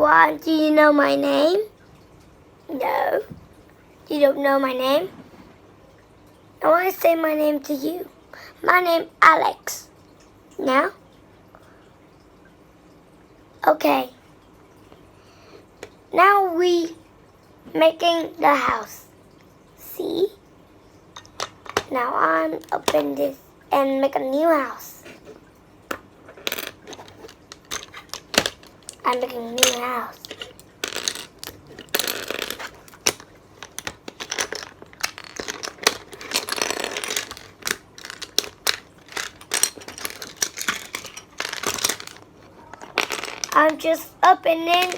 everyone. Do you know my name? No. You don't know my name? I want to say my name to you. My name Alex. Now? Okay. Now we making the house. See? Now I'm open this and make a new house. I'm making a new house. I'm just opening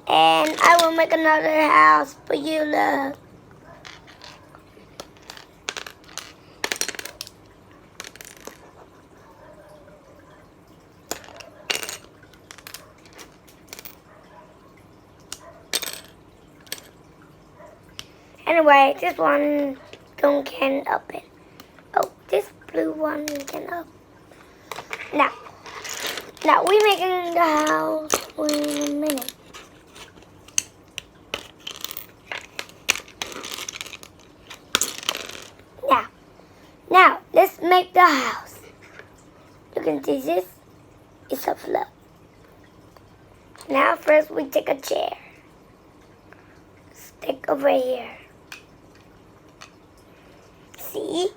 and I will make another house for you, love. Anyway, this one can open. Oh, this blue one can open. Now we're making the house. Wait a minute. Now let's make the house. You can see this. It's a floor. Now first we take a chair. Stick over here. See?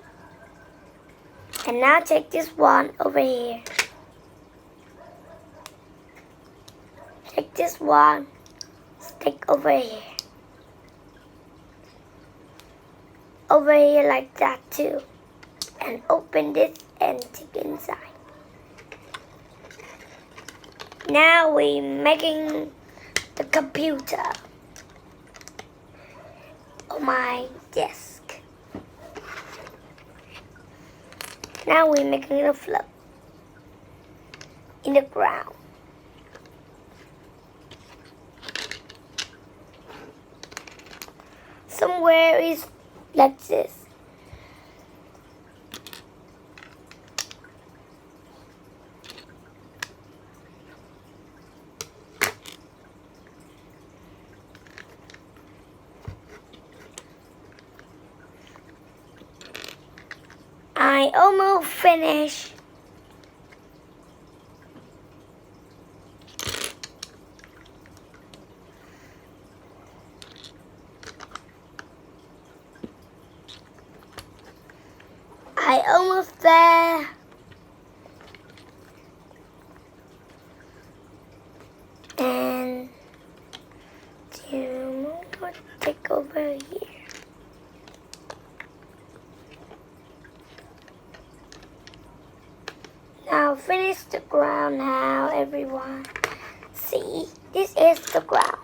And now take this one over here. Take this one. Stick over here. Over here like that too. And open this and take inside. Now we're making the computer on my desk. Now we're making a floor in the ground. Somewhere is like this. I almost finished. I almost there. And two more take over here. Now finish the ground now, everyone. See, this is the ground.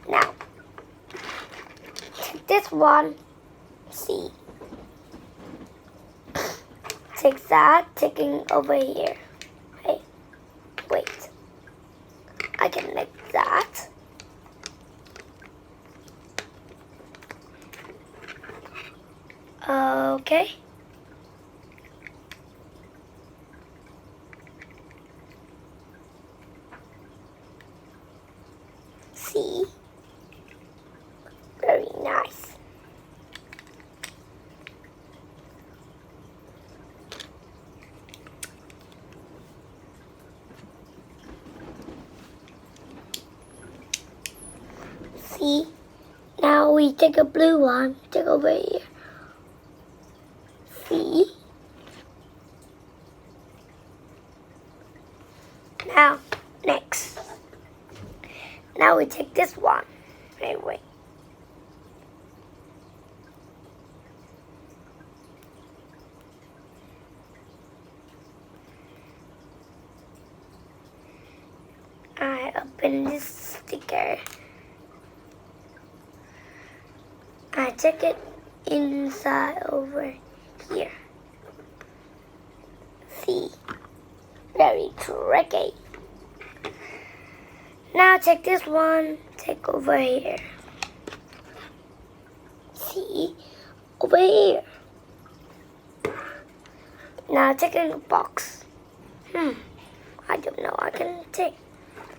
Now, take this one. See. Take that, taking over here. Hey, wait. I can make that. Okay. See? Very nice. See? Now we take a blue one, take over here. See? Now, next. Now we take this one. Wait. I open this sticker. I take it inside over here. See? Very tricky. Now take this one, take over here. See? Over here. Now take in the box. I don't know, I can take.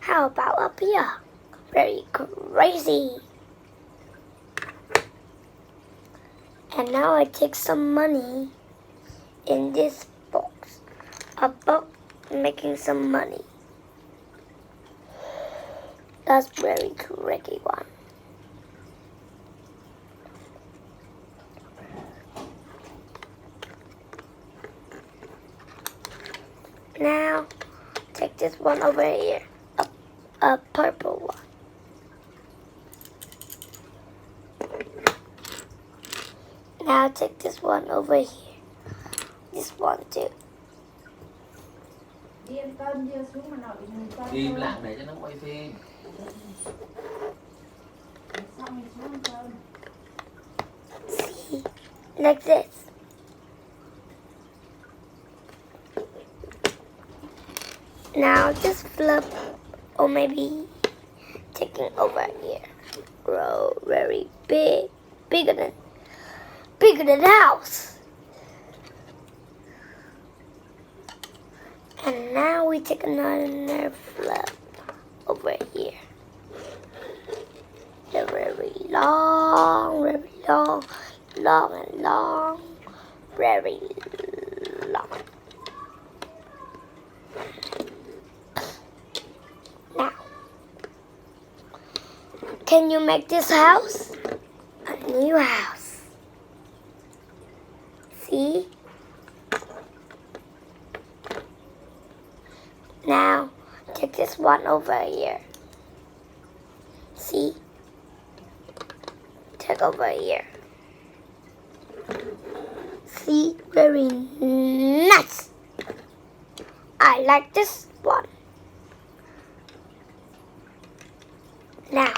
How about up here? Very crazy. And now I take some money in this box. A box making some money. That's very tricky one. Now, take this one over here, a purple one. Now take this one over here, this one too. Im lặng để cho nó quay phim. See, like this. Now just flip, or maybe taking over here. Grow very big, bigger than the house. And now we take another flip over here. They're very long, very long, long and long, very long. Now, can you make this house a new house? See? Now, take this one over here. See? Take over here. See? Very nice. I like this one. Now,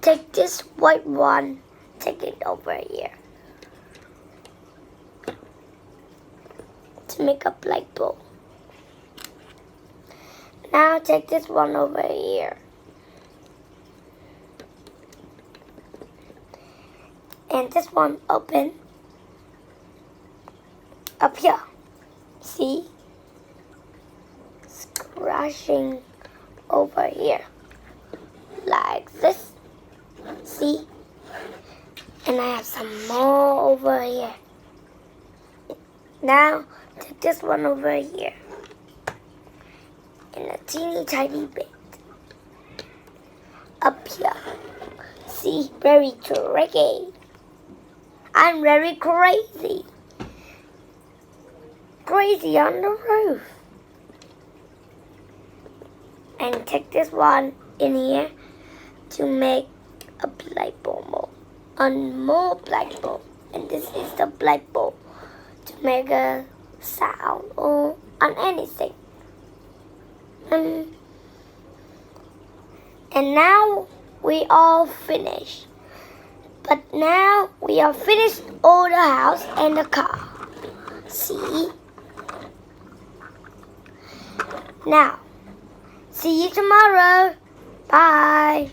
take this white one, take it over here. To make a light bulb. Now take this one over here. And this one open up here. See? Scratching over here. Like this. See? And I have some more over here. Now take this one over here. And a teeny tiny bit up here. See, very tricky. I'm very crazy. Crazy on the roof. And take this one in here to make a light bulb. And more light bulb. And this is the light bulb to make a sound or on anything. And now we all finished. But now we are finished all the house and the car. See? Now, see you tomorrow. Bye.